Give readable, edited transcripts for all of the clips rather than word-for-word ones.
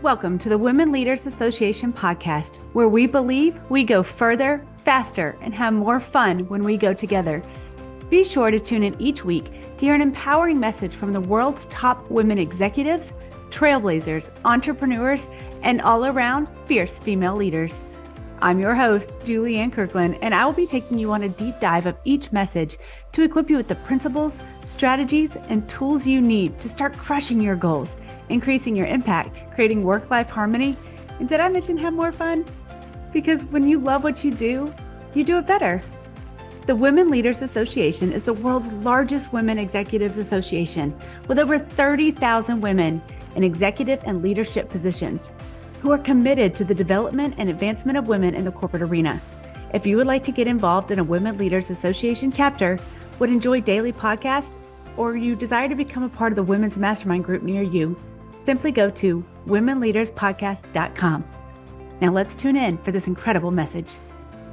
Welcome to the Women Leaders Association podcast, where we believe we go further, faster, and have more fun when we go together. Be sure to tune in each week to hear an empowering message from the world's top women executives, trailblazers, entrepreneurs, and all-around fierce female leaders. I'm your host, Julianne Kirkland, and I will be taking you on a deep dive of each message to equip you with the principles, strategies, and tools you need to start crushing your goals, increasing your impact, creating work-life harmony, and did I mention have more fun? Because when you love what you do it better. The Women Leaders Association is the world's largest women executives association with over 30,000 women in executive and leadership positions who are committed to the development and advancement of women in the corporate arena. If you would like to get involved in a Women Leaders Association chapter, would enjoy daily podcasts, or you desire to become a part of the Women's Mastermind group near you, simply go to womenleaderspodcast.com. Now let's tune in for this incredible message.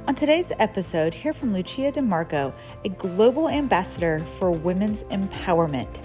On today's episode, hear from Lucia Di Marco, a global ambassador for women's empowerment.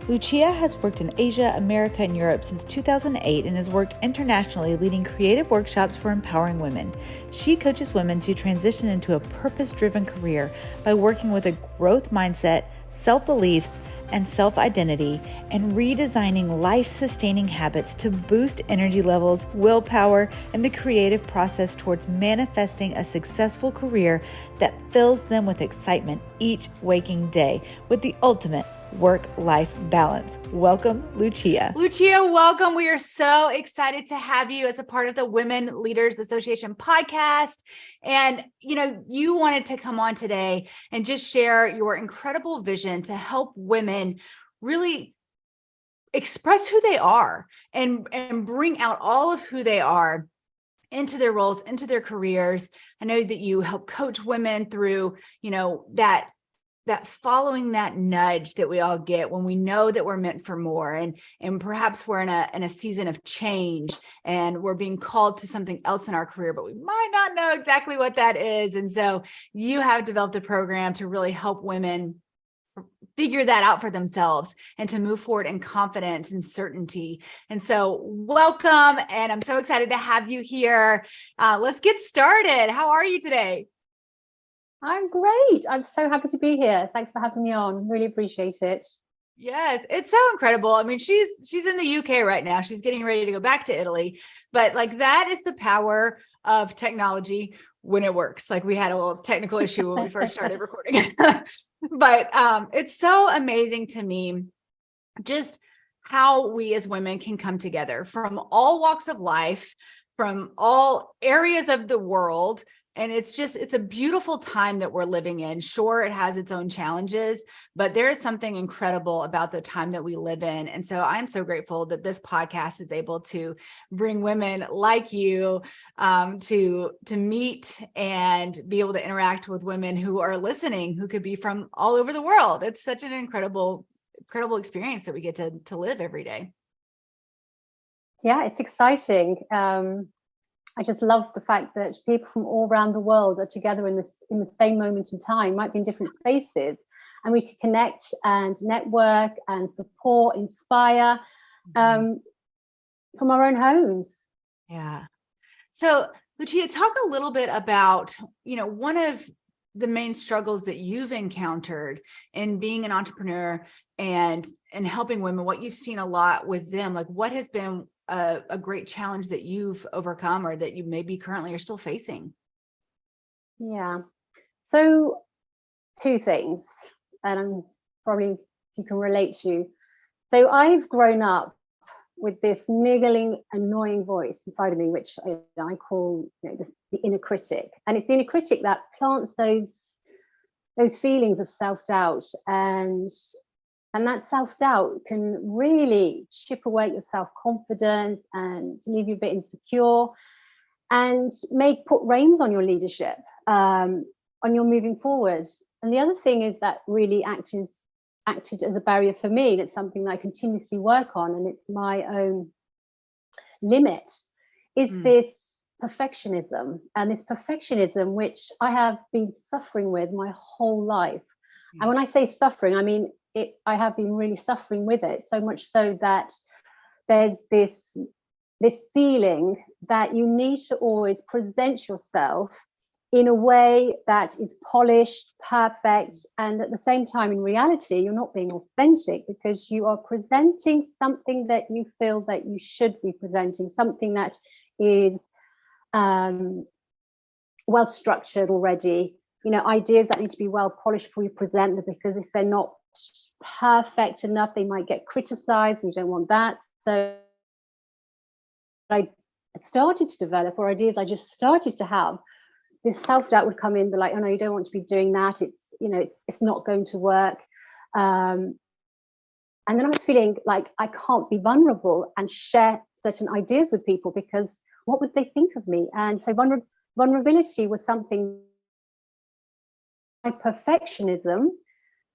Lucia has worked in Asia, America, and Europe since 2008 and has worked internationally leading creative workshops for empowering women. She coaches women to transition into a purpose-driven career by working with a growth mindset, self-beliefs, and self-identity, and redesigning life-sustaining habits to boost energy levels, willpower, and the creative process towards manifesting a successful career that fills them with excitement each waking day with the ultimate work-life balance. Welcome, Lucia. Lucia, welcome. We are so excited to have you as a part of the Women Leaders Association podcast. And, you wanted to come on today and just share your incredible vision to help women really express who they are and bring out all of who they are into their roles, into their careers. I know that you help coach women through, that following that nudge that we all get when we know that we're meant for more, and perhaps we're in a season of change and we're being called to something else in our career, but we might not know exactly what that is. And so you have developed a program to really help women figure that out for themselves and to move forward in confidence and certainty. And so welcome, and I'm so excited to have you here. Let's get started. How are you today? I'm great. I'm so happy to be here. Thanks for having me on. Really appreciate it. Yes, it's so incredible. I mean, she's in the UK right now. She's getting ready to go back to Italy. But that is the power of technology when it works. We had a little technical issue when we first started recording. But it's so amazing to me just how we as women can come together from all walks of life, from all areas of the world. And it's a beautiful time that we're living in. Sure, it has its own challenges, but there is something incredible about the time that we live in. And so I'm so grateful that this podcast is able to bring women like you to meet and be able to interact with women who are listening, who could be from all over the world. It's such an incredible experience that we get to live every day. Yeah, it's exciting. I just love the fact that people from all around the world are together in the same moment in time, might be in different spaces, and we can connect and network and support, inspire from our own homes. Yeah. So, Lucia, talk a little bit about, one of the main struggles that you've encountered in being an entrepreneur and helping women, what you've seen a lot with them, what has been a great challenge that you've overcome or that you maybe currently are still facing? Yeah. So 2 things, and probably you can relate to. So I've grown up with this niggling, annoying voice inside of me, which I call the inner critic. And it's the inner critic that plants those feelings of self-doubt, and that self-doubt can really chip away at your self-confidence and leave you a bit insecure and put reins on your leadership, on your moving forward. And the other thing is that really acted as a barrier for me. And it's something that I continuously work on, and it's my own limit, is this perfectionism. And this perfectionism, which I have been suffering with my whole life. And when I say suffering, I mean, I have been really suffering with it, so much so that there's this this feeling that you need to always present yourself in a way that is polished, perfect, and at the same time, in reality, you're not being authentic because you are presenting something that you feel that you should be presenting, something that is well structured already, ideas that need to be well polished before you present them, because if they're not perfect enough, they might get criticized, and you don't want that. So I started to develop, or ideas I just started to have, this self-doubt would come in, like, oh no, you don't want to be doing that, it's not going to work. And then I was feeling like I can't be vulnerable and share certain ideas with people, because what would they think of me? And so vulnerability was something my perfectionism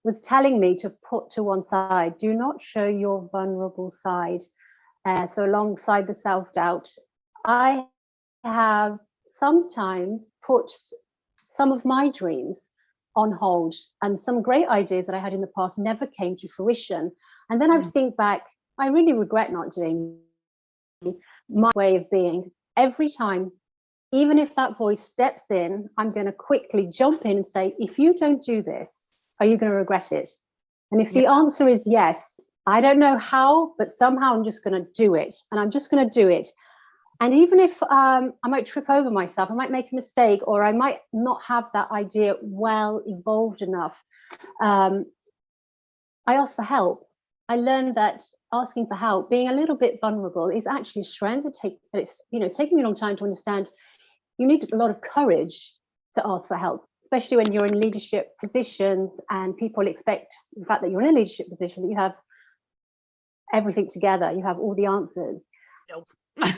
was telling me to put to one side. Do not show your vulnerable side. So alongside the self-doubt, I have sometimes put some of my dreams on hold, and some great ideas that I had in the past never came to fruition. And then I would think back, I really regret not doing my way of being. Every time, even if that voice steps in, I'm going to quickly jump in and say, if you don't do this, are you going to regret it? And if the answer is yes, I don't know how, but somehow I'm just going to do it. And I'm just going to do it. And even if I might trip over myself, I might make a mistake, or I might not have that idea well evolved enough, I ask for help. I learned that asking for help, being a little bit vulnerable, is actually a strength. It's taken me a long time to understand. You need a lot of courage to ask for help, especially when you're in leadership positions and people expect the fact that you're in a leadership position, that you have everything together, you have all the answers. Nope.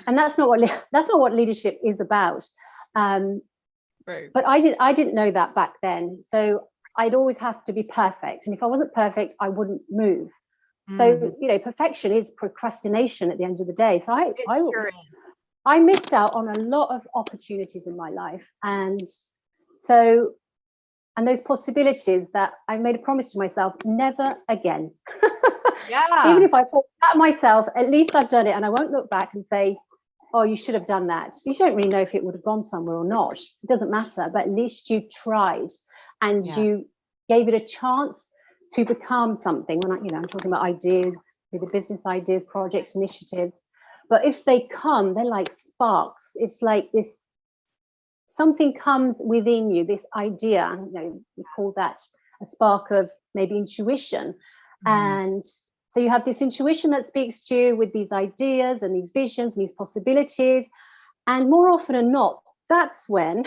And that's not what leadership is about. Right. But I didn't know that back then. So I'd always have to be perfect. And if I wasn't perfect, I wouldn't move. So, perfection is procrastination at the end of the day. So I missed out on a lot of opportunities in my life. And those possibilities that I made a promise to myself, never again. Yeah. Even if I thought at myself, at least I've done it, and I won't look back and say, oh, you should have done that. You don't really know if it would have gone somewhere or not. It doesn't matter, but at least you tried, and you gave it a chance to become something. When I'm talking about ideas, the business ideas, projects, initiatives. But if they come, they're like sparks. It's like this, something comes within you, this idea, we call that a spark of maybe intuition. And so you have this intuition that speaks to you with these ideas and these visions and these possibilities. And more often than not, that's when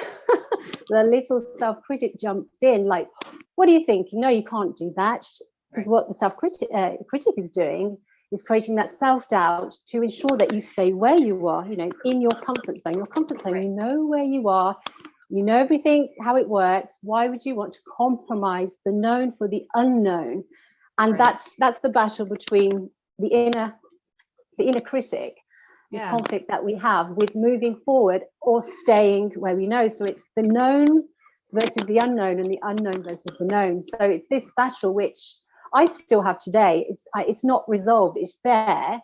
the little self-critic jumps in, like, what are you thinking? No, you can't do that. Because what the self-critic is doing is creating that self-doubt to ensure that you stay where you are, in your comfort zone. Your comfort zone, you know where you are, you know everything, how it works. Why would you want to compromise the known for the unknown? And that's the battle between the inner critic, the conflict that we have with moving forward or staying where we know. So it's the known versus the unknown, and the unknown versus the known. So it's this battle which I still have today. It's not resolved. It's there,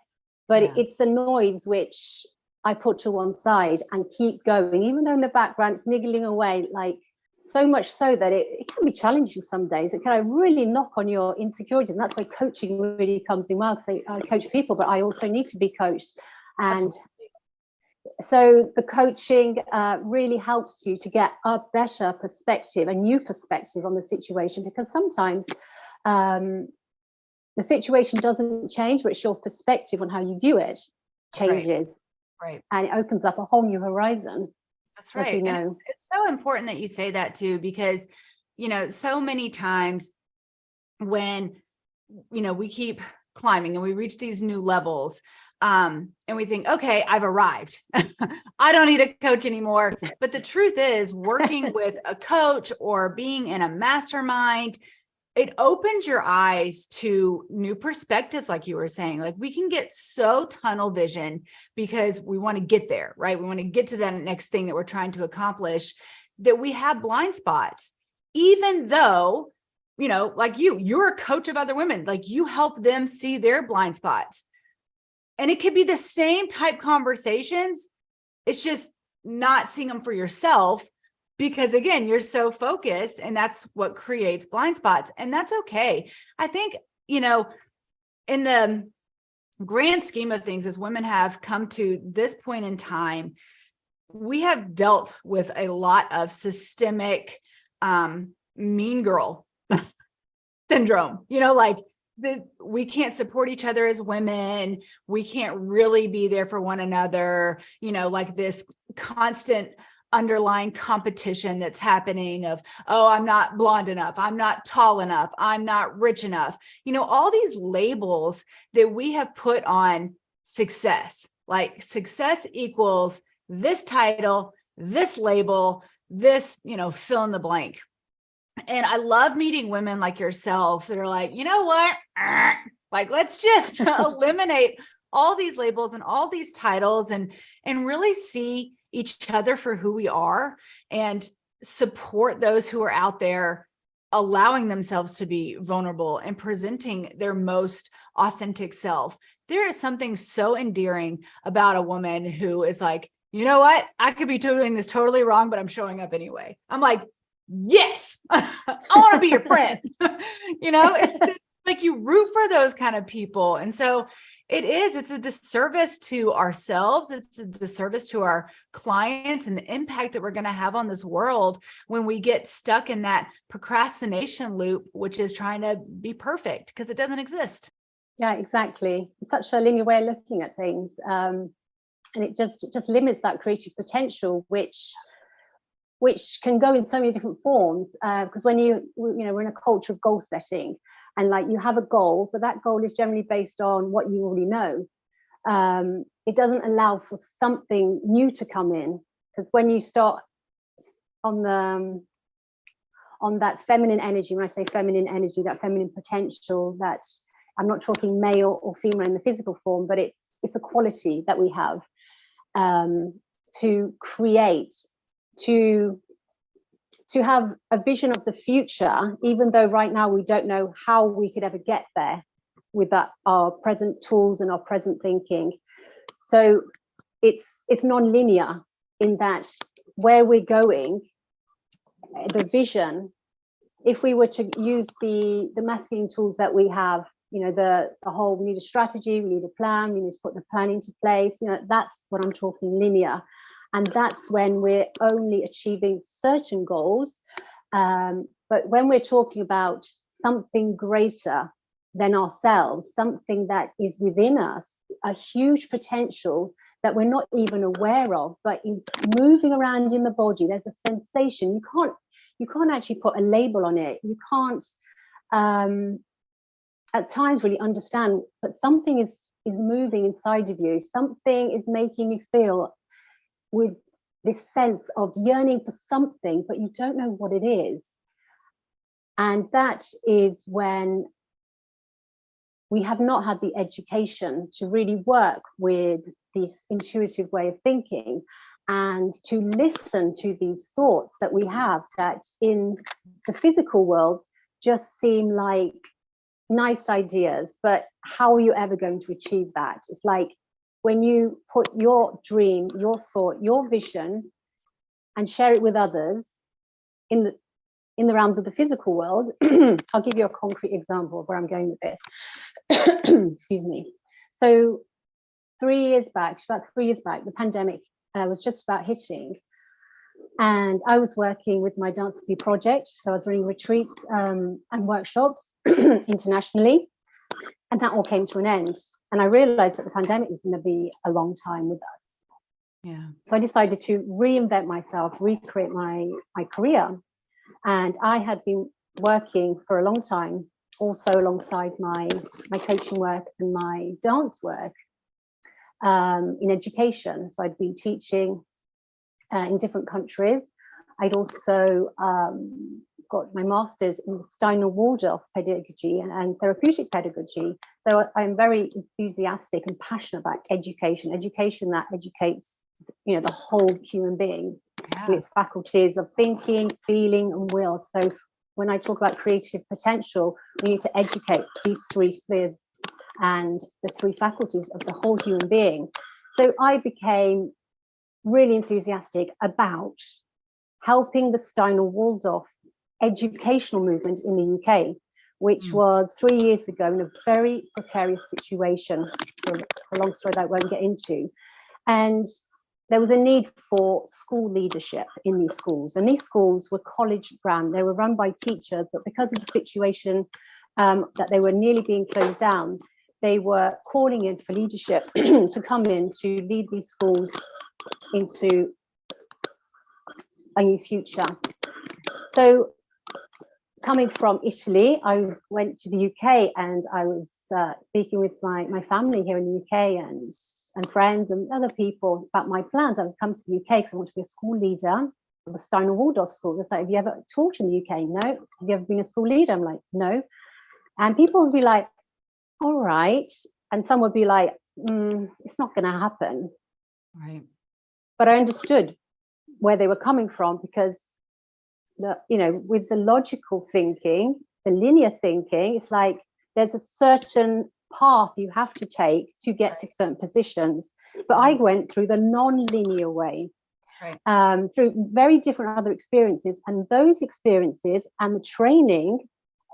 but it's a noise which I put to one side and keep going, even though in the background it's niggling away, like, so much so that it can be challenging some days. It can really knock on your insecurities. And that's where coaching really comes in well, because I coach people, but I also need to be coached. And so the coaching really helps you to get a better perspective, a new perspective on the situation, because sometimes the situation doesn't change, but it's your perspective on how you view it changes. Right. And it opens up a whole new horizon. That's right. And it's so important that you say that too, because, so many times when, we keep climbing and we reach these new levels, and we think, okay, I've arrived. I don't need a coach anymore. But the truth is, working with a coach or being in a mastermind, it opens your eyes to new perspectives. Like you were saying, like, we can get so tunnel vision because we want to get there, right? We want to get to that next thing that we're trying to accomplish, that we have blind spots, even though, like you're a coach of other women, like you help them see their blind spots. And it could be the same type conversations. It's just not seeing them for yourself because, again, you're so focused, and that's what creates blind spots. And that's okay. I think, in the grand scheme of things, as women have come to this point in time, we have dealt with a lot of systemic mean girl syndrome, like we can't support each other as women. We can't really be there for one another, like this constant underlying competition that's happening of, oh, I'm not blonde enough, I'm not tall enough, I'm not rich enough, all these labels that we have put on success, like success equals this title, this label, this, fill in the blank. And I love meeting women like yourself that are like, you know what? Like, let's just eliminate all these labels and all these titles and really see each other for who we are and support those who are out there allowing themselves to be vulnerable and presenting their most authentic self. There is something so endearing about a woman who is like, you know what? I could be doing this totally wrong, but I'm showing up anyway. I'm like, yes, I want to be your friend. It's like you root for those kind of people. And so it's a disservice to ourselves. It's a disservice to our clients and the impact that we're going to have on this world when we get stuck in that procrastination loop, which is trying to be perfect because it doesn't exist. Yeah, exactly. It's such a linear way of looking at things. And it just limits that creative potential, which can go in so many different forms. Because when we're in a culture of goal setting, and like you have a goal, but that goal is generally based on what you already know. It doesn't allow for something new to come in, because when you start on that feminine energy, when I say feminine energy, that feminine potential, that I'm not talking male or female in the physical form, but it's a quality that we have to create, to have a vision of the future, even though right now we don't know how we could ever get there with our present tools and our present thinking. So it's non-linear in that where we're going, the vision, if we were to use the masculine tools that we have, the whole, we need a strategy, we need a plan, we need to put the plan into place, that's what I'm talking linear. And that's when we're only achieving certain goals. But when we're talking about something greater than ourselves, something that is within us, a huge potential that we're not even aware of, but is moving around in the body, there's a sensation. You can't actually put a label on it. You can't at times really understand, but something is moving inside of you. Something is making you feel with this sense of yearning for something, but you don't know what it is. And that is when we have not had the education to really work with this intuitive way of thinking and to listen to these thoughts that we have that in the physical world just seem like nice ideas, but how are you ever going to achieve that? It's like when you put your dream, your thought, your vision and share it with others in the realms of the physical world. I'll give you a concrete example of where I'm going with this. Excuse me. So about 3 years back, the pandemic was just about hitting. And I was working with my Dance to Be project. So I was running retreats and workshops internationally. And that all came to an end. And I realized that the pandemic was going to be a long time with us. Yeah. So I decided to reinvent myself, recreate my career. And I had been working for a long time, also alongside my coaching work and my dance work in education. So I'd been teaching in different countries. I'd also got my master's in Steiner-Waldorf pedagogy and therapeutic pedagogy. So I'm very enthusiastic and passionate about education that educates, the whole human being in its faculties of thinking, feeling, and will. So when I talk about creative potential, we need to educate these 3 spheres and the three faculties of the whole human being. So I became really enthusiastic about helping the Steiner-Waldorf educational movement in the UK, which was 3 years ago in a very precarious situation, for a long story that I won't get into. And there was a need for school leadership in these schools. And these schools were college run. They were run by teachers, but because of the situation that they were nearly being closed down, they were calling in for leadership to come in to lead these schools into a new future. So coming from Italy, I went to the UK and I was speaking with my family here in the UK and friends and other people about my plans. I would come to the UK because I want to be a school leader of the Steiner-Waldorf school. It's like, have you ever taught in the UK? No. Have you ever been a school leader? I'm like, no. And people would be like, all right. And some would be like, it's not going to happen. Right. But I understood where they were coming from, because with the logical thinking, the linear thinking, it's like there's a certain path you have to take to get to certain positions. But I went through the non-linear way, through very different other experiences, and those experiences and the training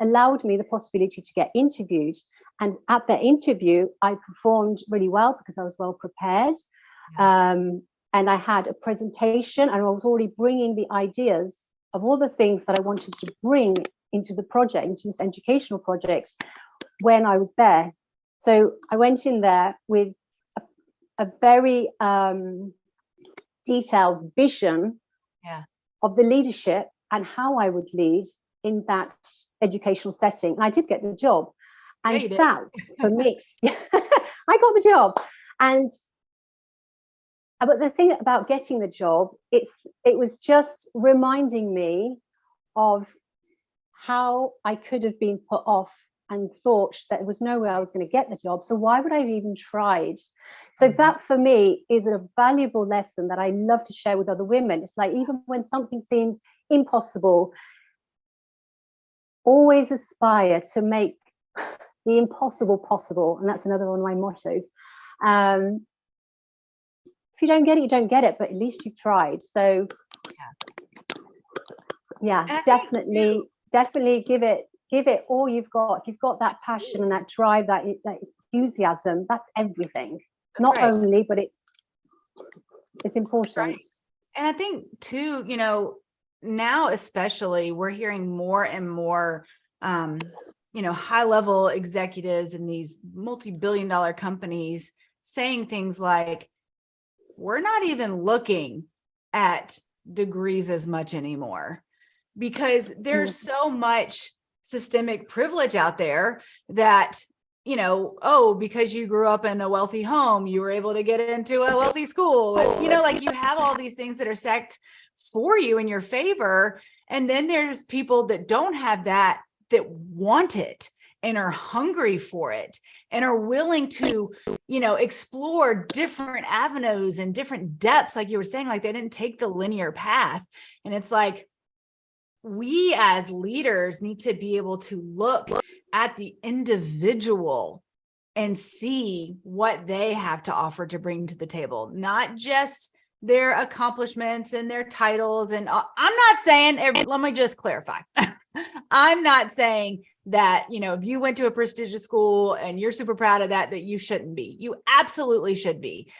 allowed me the possibility to get interviewed. And at that interview, I performed really well because I was well prepared. And I had a presentation, and I was already bringing the ideas of all the things that I wanted to bring into the project, into this educational project, when I was there. So I went in there with a very detailed vision of the leadership and how I would lead in that educational setting. And I did get the job. And that, for me, I got the job. But the thing about getting the job, it was just reminding me of how I could have been put off and thought that there was no way I was going to get the job. So why would I have even tried? So that for me is a valuable lesson that I love to share with other women. It's like, even when something seems impossible, always aspire to make the impossible possible. And that's another one of my mottos. If you don't get it, you don't get it, but at least you've tried. So definitely give it all you've got. If you've got that passion and that drive, that enthusiasm, that's everything. Not only, but it's important. And I think too, now especially, we're hearing more and more high level executives in these multi-billion-dollar companies saying things like, we're not even looking at degrees as much anymore, because there's so much systemic privilege out there that, because you grew up in a wealthy home, you were able to get into a wealthy school. Like you have all these things that are stacked for you in your favor. And then there's people that don't have that want it and are hungry for it and are willing to, explore different avenues and different depths. Like you were saying, like they didn't take the linear path. And it's like, we as leaders need to be able to look at the individual and see what they have to offer to bring to the table, not just their accomplishments and their titles. And I'm not saying, let me just clarify. I'm not saying that, if you went to a prestigious school and you're super proud of that you shouldn't be. You absolutely should be.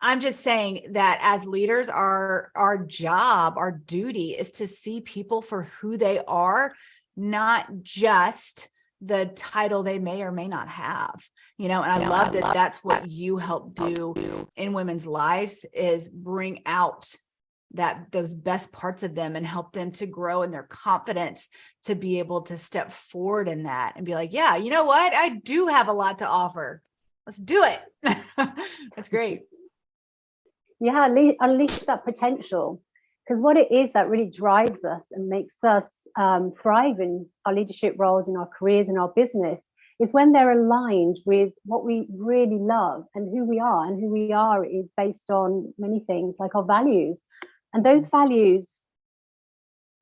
I'm just saying that as leaders, our job, our duty is to see people for who they are, not just the title they may or may not have, and I love that that's what you help do in women's lives, is bring out those best parts of them and help them to grow in their confidence to be able to step forward in that and be like, yeah, you know what? I do have a lot to offer. Let's do it. That's great. Yeah, unleash that potential, because what it is that really drives us and makes us thrive in our leadership roles, in our careers, in our business, is when they're aligned with what we really love and who we are. And who we are is based on many things, like our values. And those values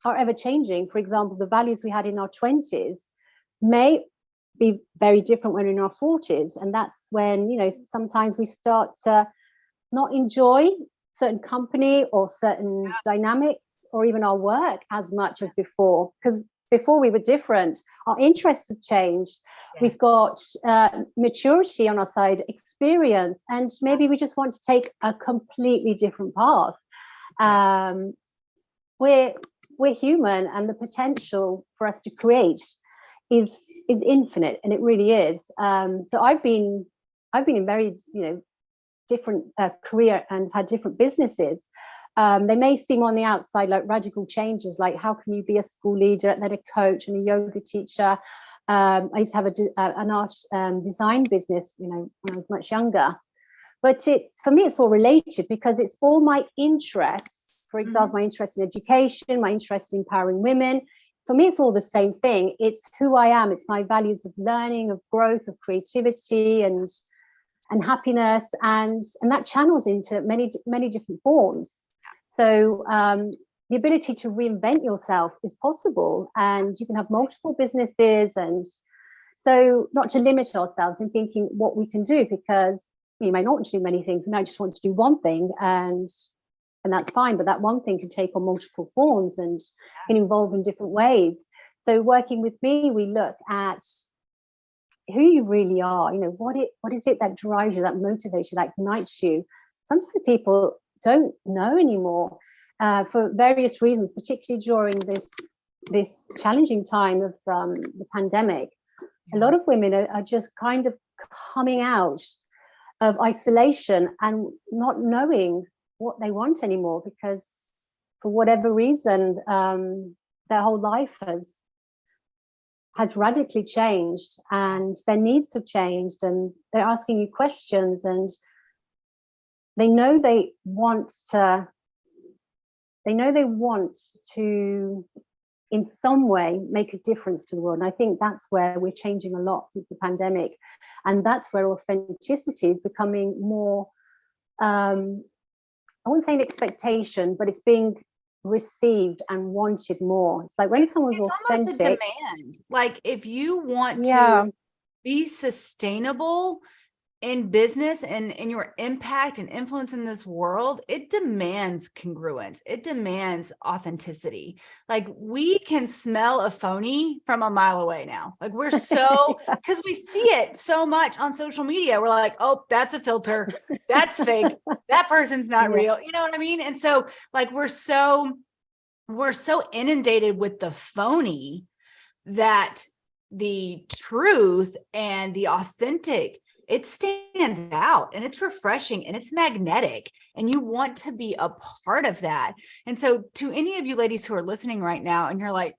are ever changing. For example, the values we had in our 20s may be very different when we're in our 40s. And that's when, you know, sometimes we start to not enjoy certain company or certain dynamics or even our work as much as before, because before we were different. Our interests have changed. Yes. We've got maturity on our side, experience, and maybe we just want to take a completely different path. We're human, and the potential for us to create is infinite, and it really is. So I've been in very, you know, different career and had different businesses. They may seem on the outside like radical changes, like how can you be a school leader and then a coach and a yoga teacher. I used to have an art design business, you know, when I was much younger. But for me, it's all related because it's all my interests. For example, my interest in education, my interest in empowering women. For me, it's all the same thing. It's who I am. It's my values of learning, of growth, of creativity, and happiness, and that channels into many different forms. So the ability to reinvent yourself is possible, and you can have multiple businesses. And so not to limit ourselves in thinking what we can do, because we may not want to do many things, and I just want to do one thing, and that's fine, but that one thing can take on multiple forms and can evolve in different ways. So working with me, we look at who you really are, you know, what is it that drives you, that motivates you, that ignites you. Sometimes people don't know anymore for various reasons, particularly during this challenging time of the pandemic. A lot of women are just kind of coming out of isolation and not knowing what they want anymore, because for whatever reason their whole life has radically changed, and their needs have changed, and they're asking you questions, and they know they want to in some way make a difference to the world. And I think that's where we're changing a lot since the pandemic, and that's where authenticity is becoming more I wouldn't say an expectation, but it's being received and wanted more. It's like when someone's authentic, almost a demand. Like if you want to be sustainable in business and in your impact and influence in this world, it demands congruence. It demands authenticity. Like we can smell a phony from a mile away now. Like we're so, because we see it so much on social media. We're like, oh, that's a filter. That's fake. That person's not real. You know what I mean? And so like, we're so inundated with the phony that the truth and the authentic, it stands out, and it's refreshing, and it's magnetic, and you want to be a part of that. And so to any of you ladies who are listening right now and you're like,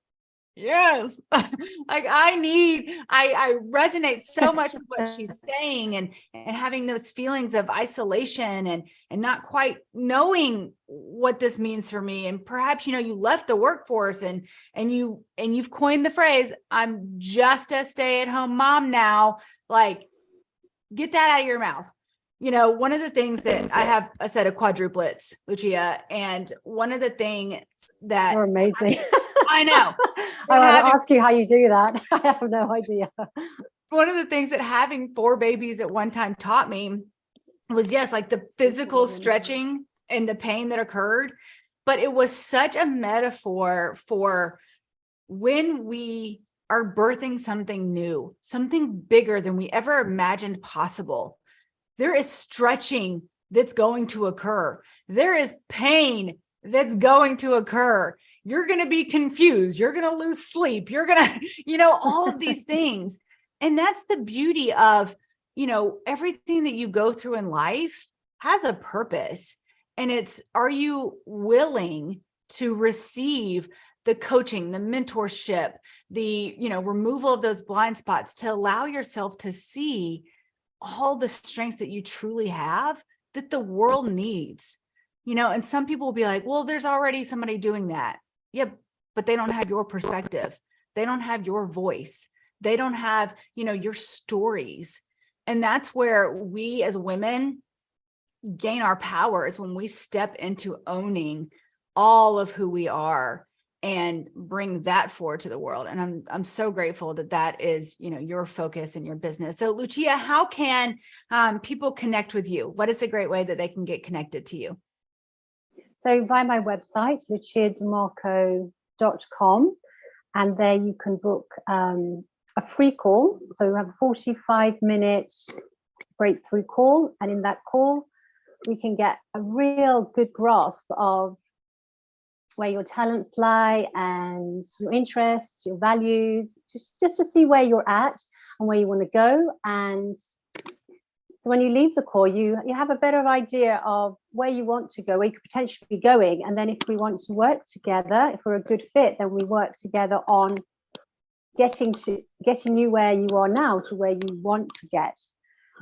yes, like I resonate so much with what she's saying, and having those feelings of isolation and not quite knowing what this means for me. And perhaps, you know, you left the workforce and you've coined the phrase, I'm just a stay-at-home mom now. Like, get that out of your mouth. You know, one of the things that I have a set of quadruplets, Lucia, and one of the things that you're amazing. I know. I want to ask you how you do that. I have no idea. One of the things that having 4 babies at one time taught me was, yes, like the physical stretching and the pain that occurred, but it was such a metaphor for when we are birthing something new, something bigger than we ever imagined possible. There is stretching that's going to occur. There is pain that's going to occur. You're going to be confused. You're going to lose sleep. You're going to, you know, all of these things. And that's the beauty of, you know, everything that you go through in life has a purpose. And it's, are you willing to receive the coaching, the mentorship, the, you know, removal of those blind spots to allow yourself to see all the strengths that you truly have that the world needs, you know? And some people will be like, well, there's already somebody doing that. Yeah, but they don't have your perspective. They don't have your voice. They don't have, you know, your stories. And that's where we as women gain our power, is when we step into owning all of who we are and bring that forward to the world. And I'm so grateful that that is, your focus in your business. So Lucia, how can people connect with you? What is a great way that they can get connected to you? So via my website, luciadimarco.com, and there you can book a free call. So we have a 45-minute breakthrough call. And in that call, we can get a real good grasp of where your talents lie and your interests, your values, just to see where you're at and where you want to go. And so when you leave the call, you have a better idea of where you want to go, where you could potentially be going. And then if we want to work together, if we're a good fit, then we work together on getting you where you are now to where you want to get.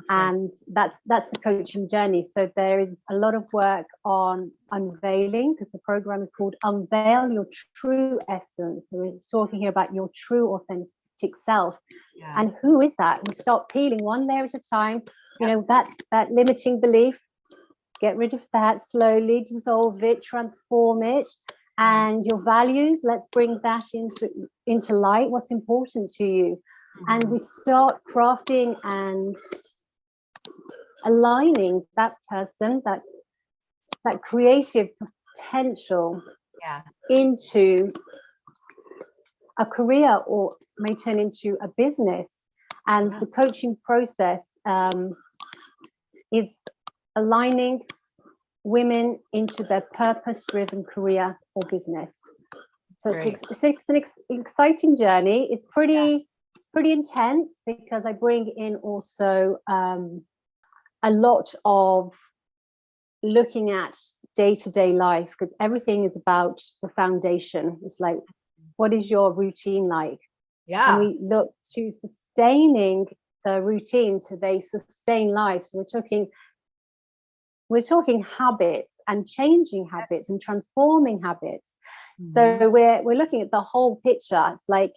And that's the coaching journey. So there is a lot of work on unveiling, because the program is called Unveil Your True Essence. So we're talking here about your true authentic self. Yeah. And who is that? We start peeling one layer at a time. That limiting belief, get rid of that slowly, dissolve it, transform it. And your values, let's bring that into light. What's important to you? And we start crafting and aligning that person, that creative potential into a career, or may turn into a business. And the coaching process is aligning women into their purpose-driven career or business. So it's an exciting journey. It's pretty intense, because I bring in also a lot of looking at day-to-day life, because everything is about the foundation. It's like, what is your routine like? Yeah. And we look to sustaining the routine so they sustain life. So we're talking habits and changing habits and transforming habits. So we're looking at the whole picture. It's like,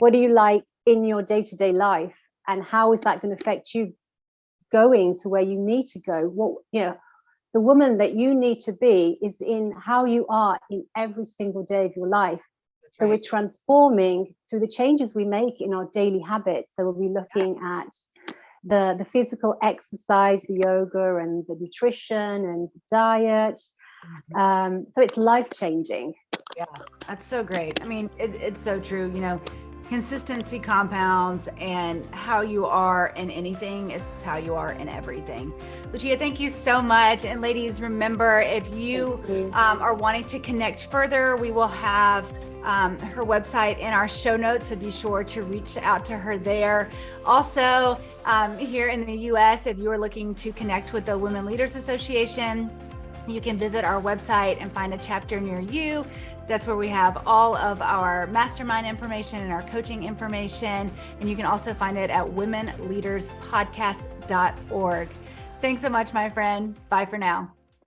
what do you like in your day-to-day life, and how is that going to affect you going to where you need to go? What, the woman that you need to be is in how you are in every single day of your life. So we're transforming through the changes we make in our daily habits. So we'll be looking at the physical exercise, the yoga, and the nutrition and the diet. So it's life-changing. Yeah, that's so great. I mean, it's so true. Consistency compounds, and how you are in anything is how you are in everything. Lucia, thank you so much. And ladies, remember, if you are wanting to connect further, we will have her website in our show notes, so be sure to reach out to her there. Also, here in the US, if you are looking to connect with the Women Leaders Association, you can visit our website and find a chapter near you. That's where we have all of our mastermind information and our coaching information. And you can also find it at womenleaderspodcast.org. Thanks so much, my friend. Bye for now.